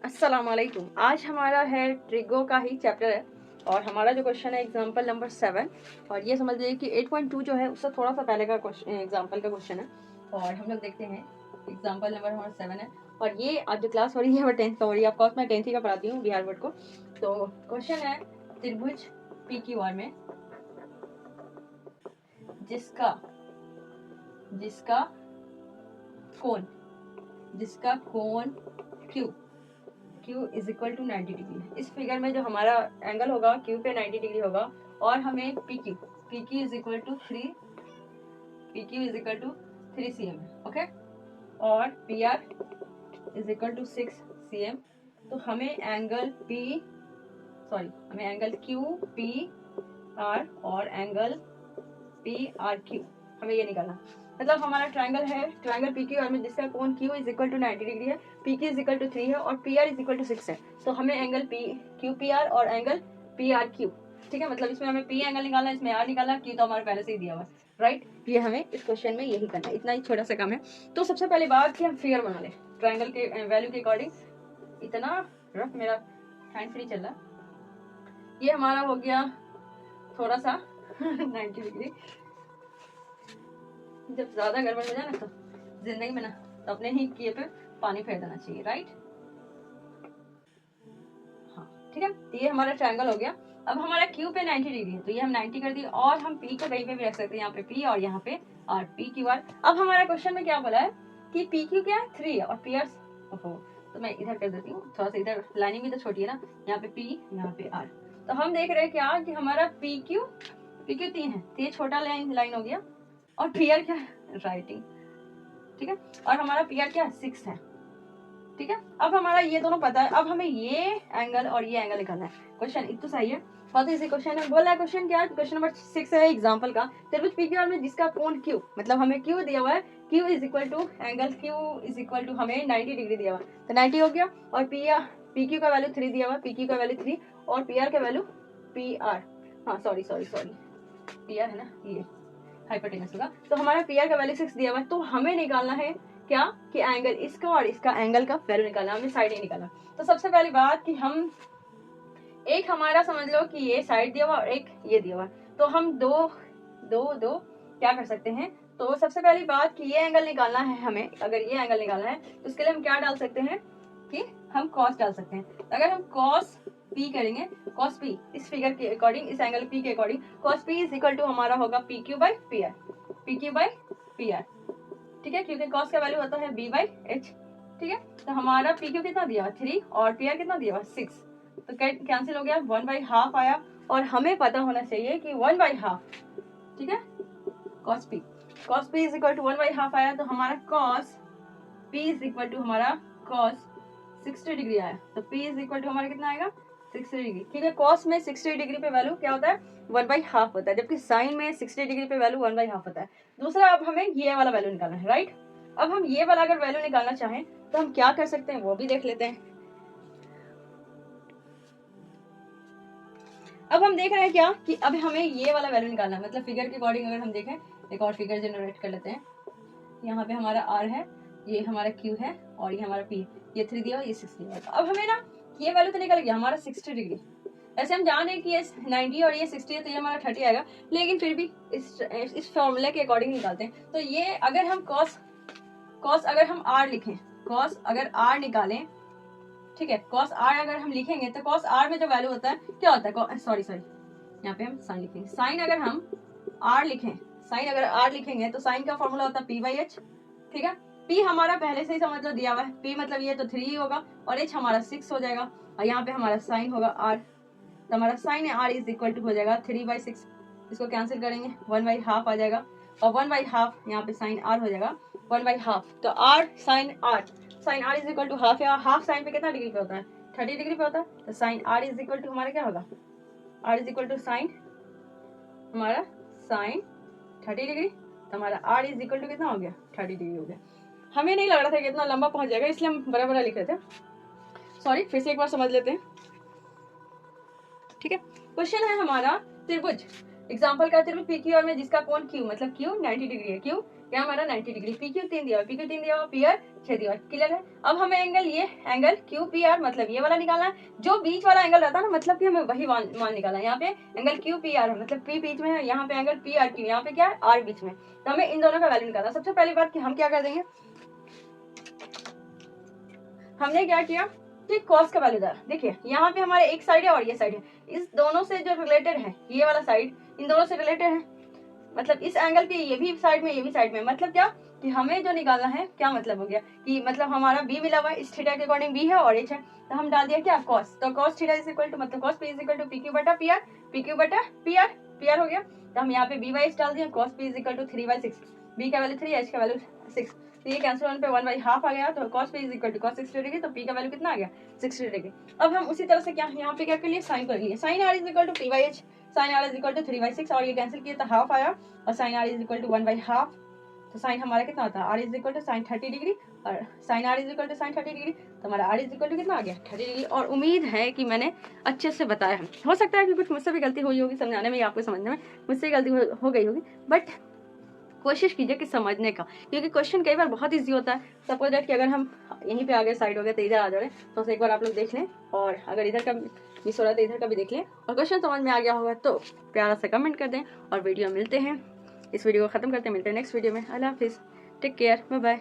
अस्सलाम वालेकुम। आज हमारा है ट्रिगो का ही चैप्टर है और हमारा जो क्वेश्चन है एग्जांपल नंबर 7। और ये समझ लीजिए कि 8.2 जो है उससे थोड़ा सा पहले का एग्जांपल का क्वेश्चन है। और हम लोग देखते हैं एग्जांपल नंबर हमारा 7 है। और ये आज जो क्लास हो रही है वो 10th का हो रही है। ऑफकोर्स मैं 10th ही का पढ़ाती हूँ बिहार बोर्ड को। तो क्वेश्चन है त्रिभुज PQR में जिसका कोण Q is equal to 90 degree. इस फिगर में जो हमारा एंगल होगा Q पे 90 डिग्री होगा और हमें PQ is equal to 3 cm, okay. और PR is equal to 6 cm। तो हमें एंगल QPR और एंगल PRQ हमें ये निकालना। मतलब हमारा ट्रायंगल है, ट्रायंगल PQR में जिसका कोण Q is equal to 90 degree है, PQ इज इक्वल टू 3 है और PR इज इक्वल टू 6 है। तो हमें एंगल QPR और एंगल PRQ, ठीक है। मतलब इसमें हमें P एंगल निकालना है, इसमें R निकालना, Q तो हमारे पहले से ही दिया हुआ है, राइट। ये हमें इस क्वेश्चन में यही करना है, इतना ही छोटा सा काम है। तो सबसे पहली बात कि हम फिगर बना लें ट्रायंगल के वैल्यू के अकॉर्डिंग। इतना रफ मेरा हैंड फ्री चल रहा। ये हमारा हो गया थोड़ा सा 90 डिग्री। जब ज्यादा गड़बड़ हो जाए ना तो जिंदगी में ना, तो अपने ही किए पे पानी फेर देना चाहिए, राइट। हाँ ठीक है। तो ये हमारा ट्रायंगल हो गया। अब हमारा Q पे 90 डिग्री है तो ये हम 90 कर दिए और हम P को कहीं पे भी रख सकते हैं, यहाँ पे P और यहाँ पे R, PQR। अब हमारा क्वेश्चन में क्या बोला है कि PQ क्या है 3 है और PR, ओहो तो मैं इधर कर देती हूँ थोड़ा सा, इधर लाइनिंग भी तो छोटी है ना, यहाँ पे P यहाँ पे R। तो हम देख रहे हैं क्या कि हमारा PQ 3 है तो ये छोटा लाइन हो गया और PR क्या है राइटिंग, ठीक है। और हमारा PR क्या है 6 है, ठीक है। अब हमारा ये दोनों पता है। अब हमें ये एंगल और ये एंगल निकालना है। क्वेश्चन इतना सही है, बहुत इजी क्वेश्चन है। बोला है क्वेश्चन क्या है, क्वेश्चन नंबर 6 है एग्जांपल का। त्रिभुज PQR में जिसका कोण Q, मतलब हमें Q दिया हुआ है, Q is equal to angle Q is equal to हमें 90 डिग्री दिया हुआ है तो 90 हो गया। और PQ का वैल्यू 3 दिया हुआ है, PQ का वैल्यू 3 और PR का वैल्यू PR, हाँ सॉरी PR है ना, ये हाइपोटेनस होगा। तो हमारा PR का वैल्यू 6 दिया हुआ है। तो हमें निकालना है क्या कि एंगल इसका और इसका एंगल का वैल्यू निकालना, हमें साइड ही निकालना। तो सबसे पहली बात कि हम एक हमारा समझ लो कि ये साइड दिया हुआ और एक ये दिया हुआ, तो हम दो क्या कर सकते हैं। तो सबसे पहली बात कि ये एंगल निकालना है हमें, अगर ये एंगल निकालना है तो उसके लिए हम क्या डाल सकते हैं कि हम कॉस डाल सकते हैं। अगर हम कॉस P करेंगे, कॉस P इस फिगर के अकॉर्डिंग, इस एंगल P के according cos P is equal to हमारा होगा PQ बाई PR, ठीक है, क्योंकि कॉस का वैल्यू होता है B/H, ठीक है। तो हमारा PQ कितना दिया 3 और PR कितना दिया 6, तो कैंसिल हो गया, 1/2 आया। और हमें पता होना चाहिए कि 1/2, ठीक है, cos P is equal to 1/2 आया। तो हमारा cos P is equal to हमारा cos 60 डिग्री आया। तो P इज इक्वल टू हमारा कितना आएगा 60 डिग्री, ठीक है। cos में 60 डिग्री पे वैल्यू क्या होता है 1/2 होता है, जबकि sin में 60 डिग्री पे वैल्यू 1/2 होता है। दूसरा, अब हमें ये वाला वैल्यू निकालना है, राइट। अब हम ये वाला अगर वैल्यू निकालना चाहें तो हम क्या कर सकते हैं वो भी देख लेते हैं। अब हम देख रहे हैं क्या कि अब हमें ये वाला वैल्यू निकालना है, मतलब फिगर के अकॉर्डिंग अगर हम देखें, एक और फिगर जनरेट कर लेते हैं। यहाँ पे हमारा R है, ये हमारा Q है और ये हमारा P, ये 3 दिया, ये 6 दिया। तो अब हमें ना ये वैल्यू तो निकल गया हमारा 60 डिग्री। ऐसे हम जान रहे कि ये 90 और ये 60 है तो ये हमारा 30 आएगा, लेकिन फिर भी इस फॉर्मूले के अकॉर्डिंग निकालते हैं। तो ये अगर हम कॉस अगर हम R लिखें, कॉस अगर R निकालें, ठीक है, कॉस R अगर हम लिखेंगे तो कॉस R में जो वैल्यू होता है क्या होता है, सॉरी यहाँ पे हम साइन लिखेंगे। साइन अगर हम R लिखें, साइन अगर R लिखेंगे तो साइन का फॉर्मूला होता है P/H, ठीक है। P हमारा पहले से ही समझ लो दिया हुआ है, P मतलब ये तो 3 होगा और H हमारा 6 हो जाएगा और यहाँ पे हमारा साइन होगा R। तो हमारा sine R is equal to हो जाएगा 3/6, इसको कैंसिल करेंगे 1/2 आ जाएगा और 1/2 यहाँ पे साइन R हो जाएगा 1/2। तो R sine R is equal to half है, हाफ साइन पे कितना डिग्री पे होता है 30 डिग्री पे होता है। तो sine R is equal to हमारा क्या होगा, R is equal to sine हमारा साइन 30 डिग्री। तो हमारा R इज इक्वल टू कितना हो गया 30 डिग्री हो गया। हमें नहीं लग रहा था कि इतना लंबा पहुंच जाएगा, इसलिए हम बड़ा लिख रहे थे, सॉरी। फिर से एक बार समझ लेते हैं, ठीक है। क्वेश्चन है हमारा त्रिभुज, एग्जांपल का त्रिभुज PQR में जिसका कोण Q, मतलब Q 90 डिग्री है, Q क्या हमारा 90 डिग्री। पी क्यू 3 दिया हुआ, पी क्यू 3 दिया हुआ, पी आर 6 दिया हुआ, क्लियर है। अब हमें एंगल ये एंगल क्यू पी आर मतलब ये वाला निकालना है, जो बीच वाला एंगल रहता है ना, मतलब कि हमें वही मान निकालना है। यहाँ पे एंगल क्यू पी आर है, मतलब पी बीच में है, यहाँ पे एंगल पी आर क्यू, यहाँ पे क्या है आर बीच में, तो हमें इन दोनों का वैल्यू निकालना है। सबसे पहली बात कि हम क्या कर देंगे, हमने क्या किया कि कॉस का वैल्यू दिया। देखिए यहाँ पे हमारे एक साइड है और ये साइड है, इस दोनों से जो रिलेटेड है ये वाला साइड इन दोनों से रिलेटेड है, मतलब इस एंगल के ये भी साइड में ये भी साइड में, मतलब क्या कि हमें जो निकालना है, क्या मतलब हो गया कि मतलब हमारा बी मिला हुआ है, इस थीटा के अकॉर्डिंग बी है और एच है, तो हम डाल दिया क्या कॉस, तो cos theta is equal to मतलब cos P is equal to P Q बटा पी आर, पी क्यू बटा पी आर हो गया। तो हम यहाँ पे बी बाई एच डाल दिया, cos P is equal to 3/6, B का वैल्यू 3, एच का वैल्यू 6, तो ये कैंसिल होने पे 1/2 आ गया, तो cos p is equal to cos 60 degree, तो p का वैल्यू कितना आ गया 60 डिग्री। अब हम उसी तरह से क्या यहाँ पे क्या कर लिए साइन कर लिए, sine r is equal to p/h, sine r is equal to 3/6 और ये कैंसिल किया तो हाफ आया और sine r is equal to 1/2, तो साइन हमारा कितना होता है r is equal to sine 30 degree और sine r is equal to sine 30 degree, तो हमारा r इज इक्वल टू कितना आ गया 30 डिग्री। और उम्मीद है कि मैंने अच्छे से बताया है, हो सकता है कि कुछ मुझसे भी गलती हुई होगी समझाने में या आपको समझने में मुझसे गलती हो गई होगी, बट कोशिश कीजिए कि समझने का, क्योंकि क्वेश्चन कई बार बहुत इजी होता है। सपोज दैट कि अगर हम यहीं पे आगे साइड हो गए तो इधर आ जा रहे हैं, तो एक बार आप लोग देख लें, और अगर इधर का मिस हो रहा है तो इधर का भी देख लें, और क्वेश्चन समझ में आ गया होगा तो प्यारा सा कमेंट कर दें। और वीडियो मिलते हैं, इस वीडियो को ख़त्म करते हैं, मिलते हैं नेक्स्ट वीडियो में। अल्लाह हाफिज़, टेक केयर, बाय बाय।